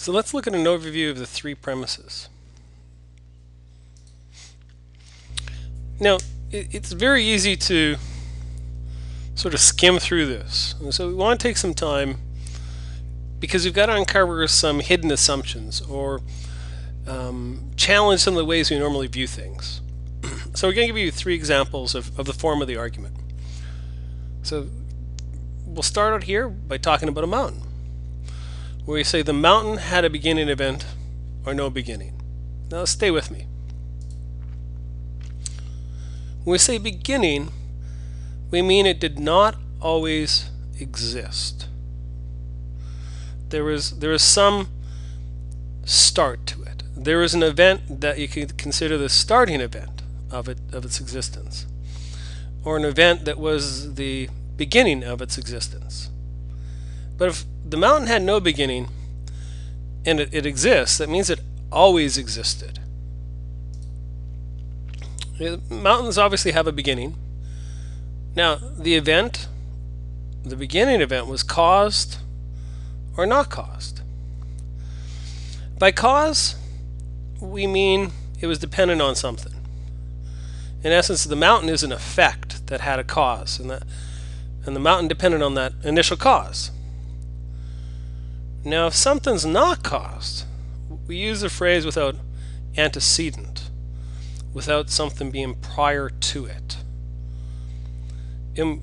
So let's look at an overview of the three premises. Now, it's very easy to sort of skim through this. And so we want to take some time because we've got to uncover some hidden assumptions or challenge some of the ways we normally view things. So we're going to give you three examples of the form of the argument. So we'll start out here by talking about a mountain, where we say the mountain had a beginning event or no beginning. Now stay with me. When we say beginning, we mean it did not always exist. There was some start to it. There was an event that you could consider the starting event of its existence, or an event that was the beginning of its existence. But if the mountain had no beginning and it exists, that means it always existed. Mountains obviously have a beginning. Now, the beginning event was caused or not caused. By cause, we mean it was dependent on something. In essence, the mountain is an effect that had a cause, and the mountain depended on that initial cause. Now, if something's not caused, we use the phrase without antecedent, without something being prior to it. And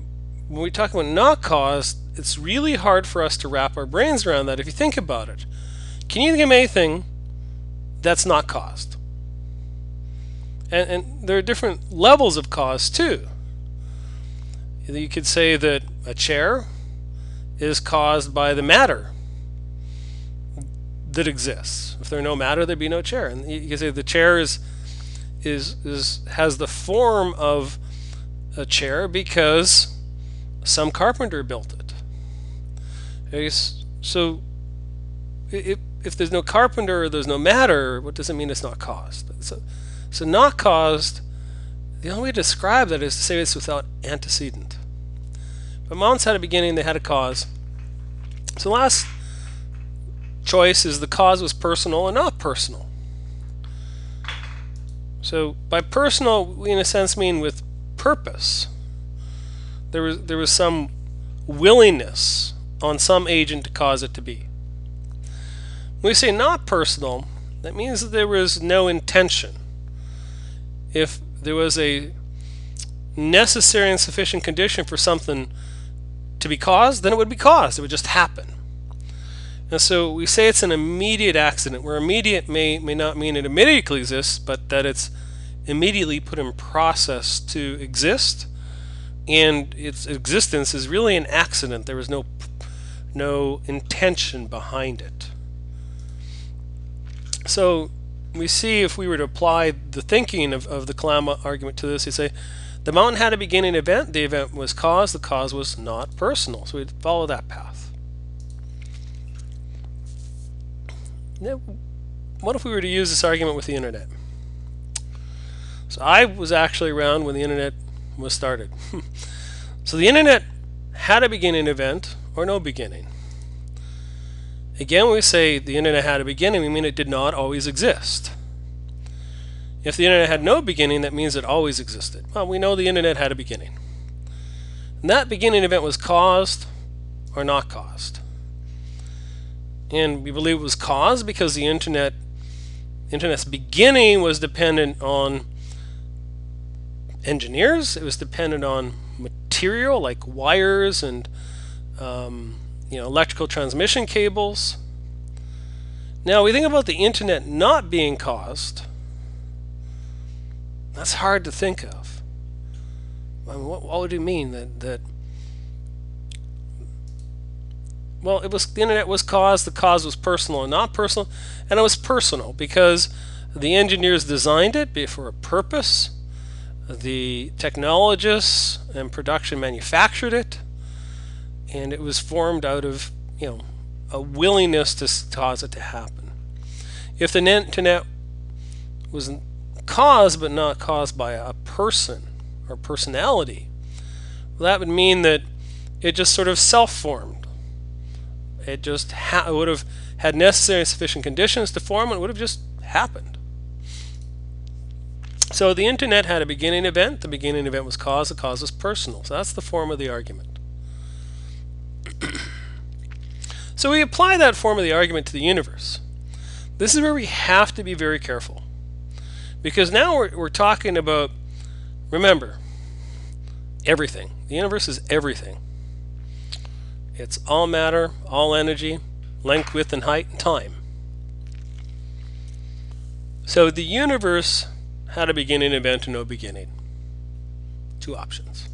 when we talk about not caused, it's really hard for us to wrap our brains around that if you think about it. Can you think of anything that's not caused? And there are different levels of cause too. You could say that a chair is caused by the matter that exists. If there's no matter, there'd be no chair. And you could say the chair has the form of a chair because some carpenter built it. So if there's no carpenter or there's no matter, what does it mean it's not caused? So not caused, the only way to describe that is to say it's without antecedent. But mountains had a beginning, they had a cause. So the last choice is the cause was personal or not personal. So by personal, we in a sense mean with purpose. There was some willingness on some agent to cause it to be. When we say not personal, that means that there was no intention. If there was a necessary and sufficient condition for something to be caused, then it would be caused. It would just happen. And so we say it's an immediate accident, where immediate may not mean it immediately exists, but that it's immediately put in process to exist, and its existence is really an accident. There was no intention behind it. So we see, if we were to apply the thinking of the Kalam argument to this, you say the mountain had a beginning event, the event was caused, the cause was not personal. So we'd follow that path. Now, what if we were to use this argument with the internet? So I was actually around when the internet was started. So the internet had a beginning event or no beginning. Again, when we say the internet had a beginning, we mean it did not always exist. If the internet had no beginning, that means it always existed. Well, we know the internet had a beginning. And that beginning event was caused or not caused. And we believe it was caused because the internet's beginning was dependent on engineers. It was dependent on material like wires and electrical transmission cables. Now we think about the internet not being caused. That's hard to think of. I mean, what would it mean that well, the internet was caused, the cause was personal or not personal, and it was personal because the engineers designed it for a purpose, the technologists and production manufactured it, and it was formed out of a willingness to cause it to happen. If the internet was caused but not caused by a person or personality, well, that would mean that it just sort of self-formed It just it would have had necessary and sufficient conditions to form, and it would have just happened. So the internet had a beginning event. The beginning event was cause. The cause was personal. So that's the form of the argument. So we apply that form of the argument to the universe. This is where we have to be very careful, because now we're talking about, remember, everything. The universe is everything. It's all matter, all energy, length, width, and height, and time. So the universe had a beginning event and no beginning. Two options.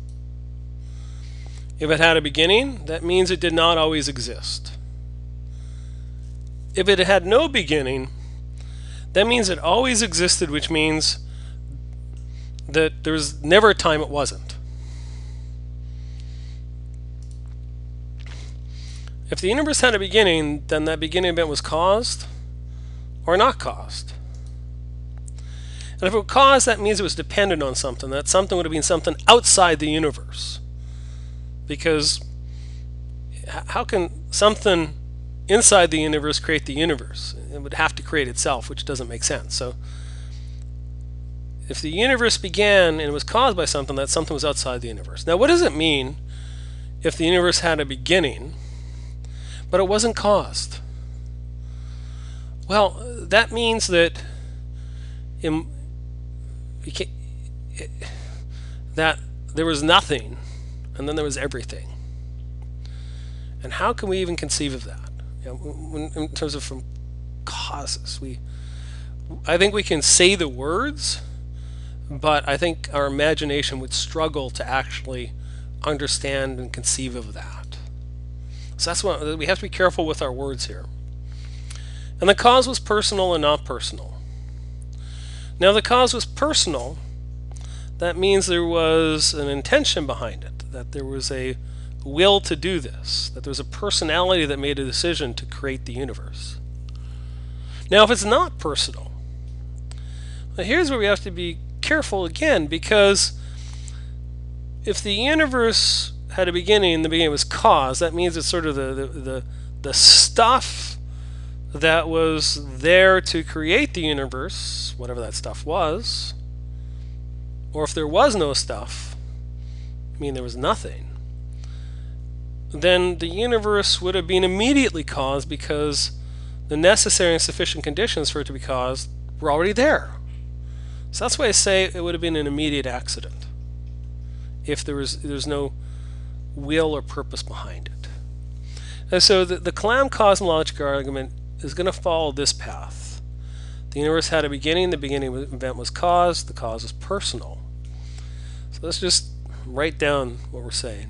If it had a beginning, that means it did not always exist. If it had no beginning, that means it always existed, which means that there was never a time it wasn't. If the universe had a beginning, then that beginning event was caused or not caused. And if it was caused, that means it was dependent on something. That something would have been something outside the universe. Because how can something inside the universe create the universe? It would have to create itself, which doesn't make sense. So if the universe began and it was caused by something, that something was outside the universe. Now, what does it mean if the universe had a beginning, but it wasn't caused? Well, that means that that there was nothing and then there was everything. And how can we even conceive of that? In terms of from causes, I think we can say the words, but I think our imagination would struggle to actually understand and conceive of that. So that's why we have to be careful with our words here. And the cause was personal and not personal. Now, the cause was personal. That means there was an intention behind it, that there was a will to do this, that there was a personality that made a decision to create the universe. Now, if it's not personal, well, here's where we have to be careful again, because if the universe had a beginning and the beginning was cause, that means it's sort of the stuff that was there to create the universe, whatever that stuff was. Or if there was no stuff, I mean there was nothing, then the universe would have been immediately caused, because the necessary and sufficient conditions for it to be caused were already there. So that's why I say it would have been an immediate accident if there's no will or purpose behind it. And so the Kalam cosmological argument is going to follow this path. The universe had a beginning, the beginning event was caused, the cause was personal. So let's just write down what we're saying.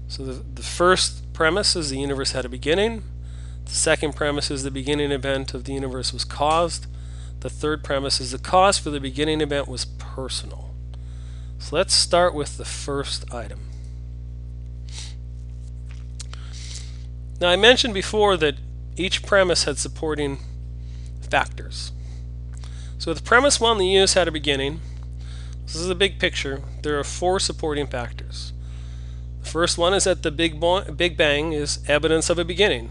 So the first premise is the universe had a beginning. The second premise is the beginning event of the universe was caused. The third premise is the cause for the beginning event was personal. So let's start with the first item. Now, I mentioned before that each premise had supporting factors. So with premise 1, the universe had a beginning. This is a big picture. There are 4 supporting factors. The first one is that the Big Bang is evidence of a beginning.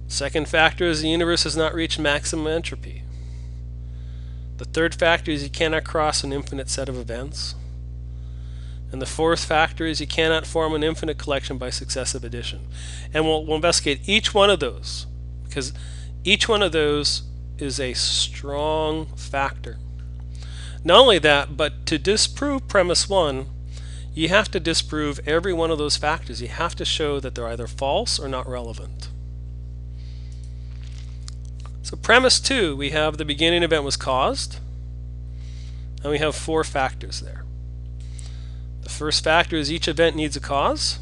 Second factor is the universe has not reached maximum entropy. The third factor is you cannot cross an infinite set of events. And the fourth factor is you cannot form an infinite collection by successive addition. And we'll investigate each one of those, because each one of those is a strong factor. Not only that, but to disprove premise 1, you have to disprove every one of those factors. You have to show that they're either false or not relevant. So premise 2, we have the beginning event was caused, and we have 4 factors there. The first factor is each event needs a cause.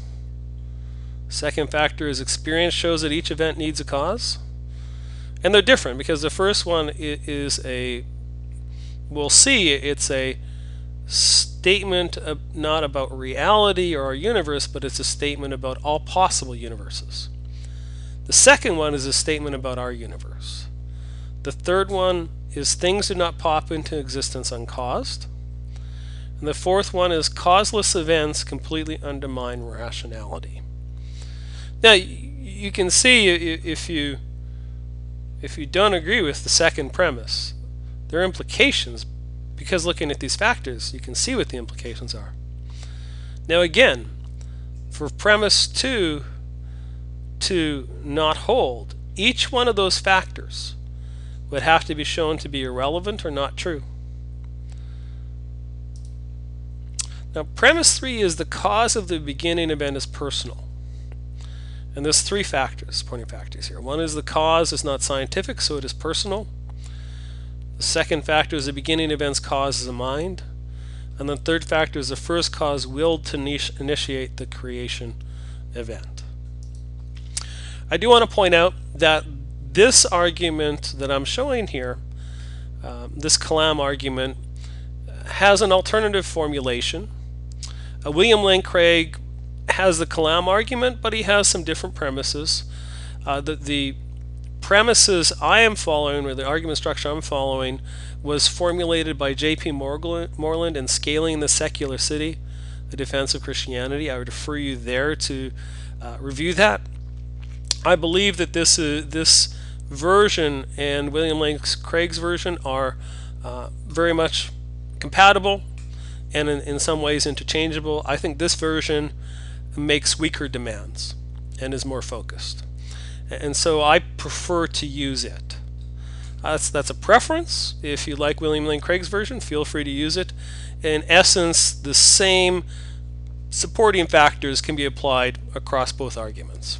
Second factor is experience shows that each event needs a cause. And they're different, because the first one is we'll see, it's a statement not about reality or our universe, but it's a statement about all possible universes. The second one is a statement about our universe. The third one is things do not pop into existence uncaused. And the fourth one is causeless events completely undermine rationality. Now, you can see if you don't agree with the second premise, there are implications, because looking at these factors, you can see what the implications are. Now again, for premise 2 to not hold, each one of those factors would have to be shown to be irrelevant or not true. Now premise 3 is the cause of the beginning event is personal. And there's 3 factors, supporting factors here. One is the cause is not scientific, so it is personal. The second factor is the beginning event's cause is a mind. And the third factor is the first cause willed to initiate the creation event. I do want to point out that this argument that I'm showing here, this Kalam argument, has an alternative formulation. William Lane Craig has the Kalam argument, but he has some different premises. The premises I am following, or the argument structure I'm following, was formulated by J.P. Moreland in Scaling the Secular City, The Defense of Christianity. I would refer you there to review that. I believe that this version and William Lane Craig's version are very much compatible and in some ways interchangeable. I think this version makes weaker demands and is more focused, and so I prefer to use it. That's a preference. If you like William Lane Craig's version, feel free to use it. In essence, the same supporting factors can be applied across both arguments.